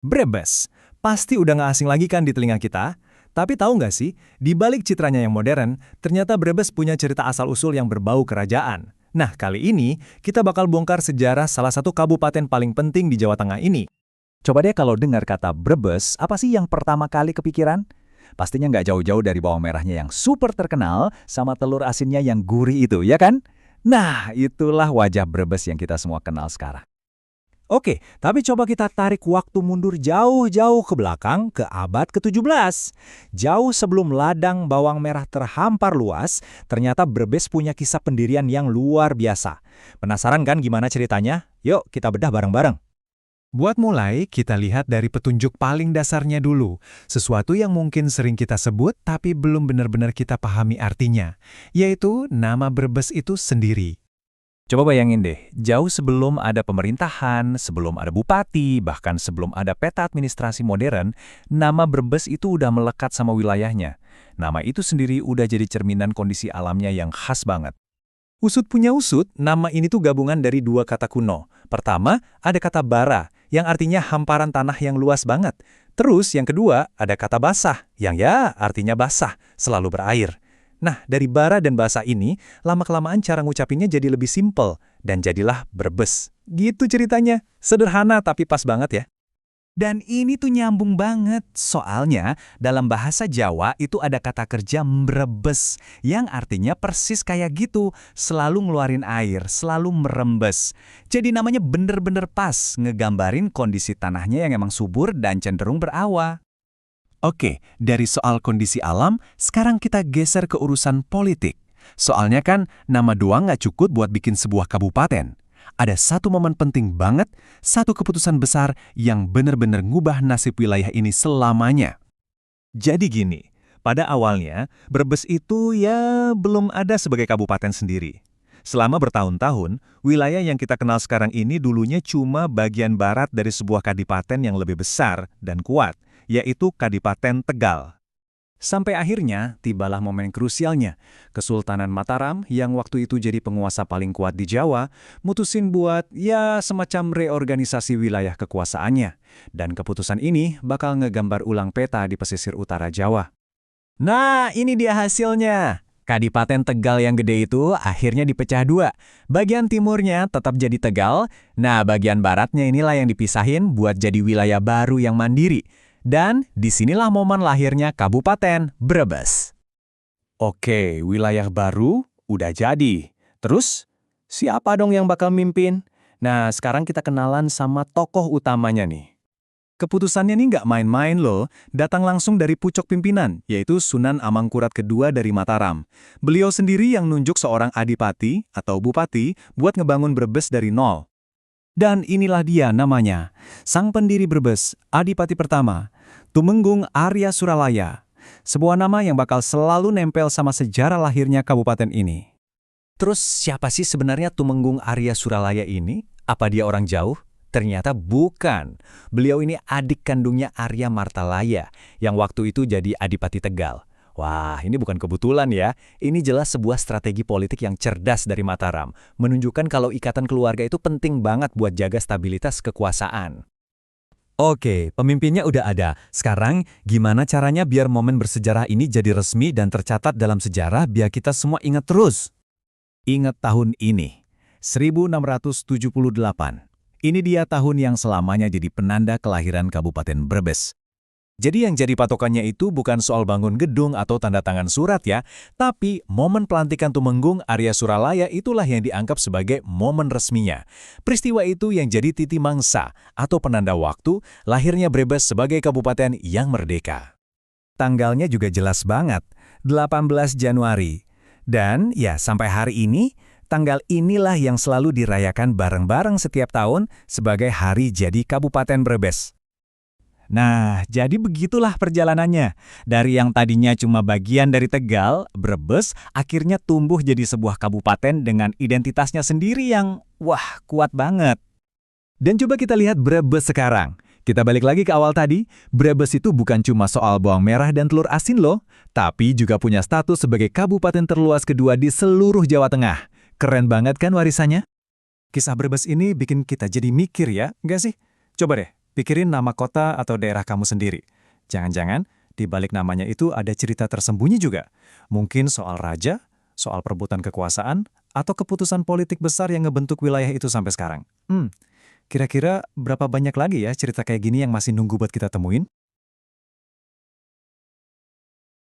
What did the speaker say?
Brebes, pasti udah nggak asing lagi kan di telinga kita? Tapi tahu nggak sih, di balik citranya yang modern, ternyata Brebes punya cerita asal-usul yang berbau kerajaan. Nah, kali ini kita bakal bongkar sejarah salah satu kabupaten paling penting di Jawa Tengah ini. Coba deh kalau dengar kata Brebes, apa sih yang pertama kali kepikiran? Pastinya nggak jauh-jauh dari bawang merahnya yang super terkenal sama telur asinnya yang gurih itu, ya kan? Nah, itulah wajah Brebes yang kita semua kenal sekarang. Oke, tapi coba kita tarik waktu mundur jauh-jauh ke belakang ke abad ke-17. Jauh sebelum ladang bawang merah terhampar luas, ternyata Brebes punya kisah pendirian yang luar biasa. Penasaran kan gimana ceritanya? Yuk kita bedah bareng-bareng. Buat mulai, kita lihat dari petunjuk paling dasarnya dulu. Sesuatu yang mungkin sering kita sebut tapi belum benar-benar kita pahami artinya, yaitu nama Brebes itu sendiri. Coba bayangin deh, jauh sebelum ada pemerintahan, sebelum ada bupati, bahkan sebelum ada peta administrasi modern, nama Brebes itu udah melekat sama wilayahnya. Nama itu sendiri udah jadi cerminan kondisi alamnya yang khas banget. Usut punya usut, nama ini tuh gabungan dari dua kata kuno. Pertama, ada kata bara, yang artinya hamparan tanah yang luas banget. Terus yang kedua, ada kata basah, yang ya artinya basah, selalu berair. Nah, dari bara dan bahasa ini, lama-kelamaan cara ngucapinnya jadi lebih simpel, dan jadilah Brebes. Gitu ceritanya. Sederhana tapi pas banget ya. Dan ini tuh nyambung banget, soalnya dalam bahasa Jawa itu ada kata kerja mbrebes, yang artinya persis kayak gitu, selalu ngeluarin air, selalu merembes. Jadi namanya bener-bener pas, ngegambarin kondisi tanahnya yang emang subur dan cenderung berawa. Oke, dari soal kondisi alam, sekarang kita geser ke urusan politik. Soalnya kan, nama doang nggak cukup buat bikin sebuah kabupaten. Ada satu momen penting banget, satu keputusan besar yang benar-benar ngubah nasib wilayah ini selamanya. Jadi gini, pada awalnya, Brebes itu ya belum ada sebagai kabupaten sendiri. Selama bertahun-tahun, wilayah yang kita kenal sekarang ini dulunya cuma bagian barat dari sebuah kadipaten yang lebih besar dan kuat, yaitu Kadipaten Tegal. Sampai akhirnya, tibalah momen krusialnya. Kesultanan Mataram, yang waktu itu jadi penguasa paling kuat di Jawa, mutusin buat ya semacam reorganisasi wilayah kekuasaannya. Dan keputusan ini bakal ngegambar ulang peta di pesisir utara Jawa. Nah, ini dia hasilnya. Kadipaten Tegal yang gede itu akhirnya dipecah dua. Bagian timurnya tetap jadi Tegal, nah bagian baratnya inilah yang dipisahin buat jadi wilayah baru yang mandiri. Dan disinilah momen lahirnya Kabupaten Brebes. Oke, wilayah baru udah jadi. Terus, siapa dong yang bakal mimpin? Nah, sekarang kita kenalan sama tokoh utamanya nih. Keputusannya nih nggak main-main loh, datang langsung dari pucuk pimpinan, yaitu Sunan Amangkurat II dari Mataram. Beliau sendiri yang nunjuk seorang adipati atau bupati buat ngebangun Brebes dari nol. Dan inilah dia namanya, sang pendiri Brebes, Adipati pertama, Tumenggung Arya Suralaya. Sebuah nama yang bakal selalu nempel sama sejarah lahirnya kabupaten ini. Terus siapa sih sebenarnya Tumenggung Arya Suralaya ini? Apa dia orang jauh? Ternyata bukan. Beliau ini adik kandungnya Arya Martalaya, yang waktu itu jadi Adipati Tegal. Wah, ini bukan kebetulan ya. Ini jelas sebuah strategi politik yang cerdas dari Mataram, menunjukkan kalau ikatan keluarga itu penting banget buat jaga stabilitas kekuasaan. Oke, pemimpinnya udah ada. Sekarang, gimana caranya biar momen bersejarah ini jadi resmi dan tercatat dalam sejarah biar kita semua ingat terus? Ingat tahun ini, 1678. Ini dia tahun yang selamanya jadi penanda kelahiran Kabupaten Brebes. Jadi yang jadi patokannya itu bukan soal bangun gedung atau tanda tangan surat ya, tapi momen pelantikan Tumenggung Arya Suralaya itulah yang dianggap sebagai momen resminya. Peristiwa itu yang jadi titi mangsa atau penanda waktu lahirnya Brebes sebagai kabupaten yang merdeka. Tanggalnya juga jelas banget, 18 Januari. Dan ya sampai hari ini, tanggal inilah yang selalu dirayakan bareng-bareng setiap tahun sebagai hari jadi Kabupaten Brebes. Nah, jadi begitulah perjalanannya. Dari yang tadinya cuma bagian dari Tegal, Brebes akhirnya tumbuh jadi sebuah kabupaten dengan identitasnya sendiri yang, wah, kuat banget. Dan coba kita lihat Brebes sekarang. Kita balik lagi ke awal tadi, Brebes itu bukan cuma soal bawang merah dan telur asin loh, tapi juga punya status sebagai kabupaten terluas kedua di seluruh Jawa Tengah. Keren banget kan warisannya? Kisah Brebes ini bikin kita jadi mikir ya, nggak sih? Coba deh, Pikirin nama kota atau daerah kamu sendiri. Jangan-jangan di balik namanya itu ada cerita tersembunyi juga. Mungkin soal raja, soal perebutan kekuasaan, atau keputusan politik besar yang ngebentuk wilayah itu sampai sekarang. Kira-kira berapa banyak lagi ya cerita kayak gini yang masih nunggu buat kita temuin?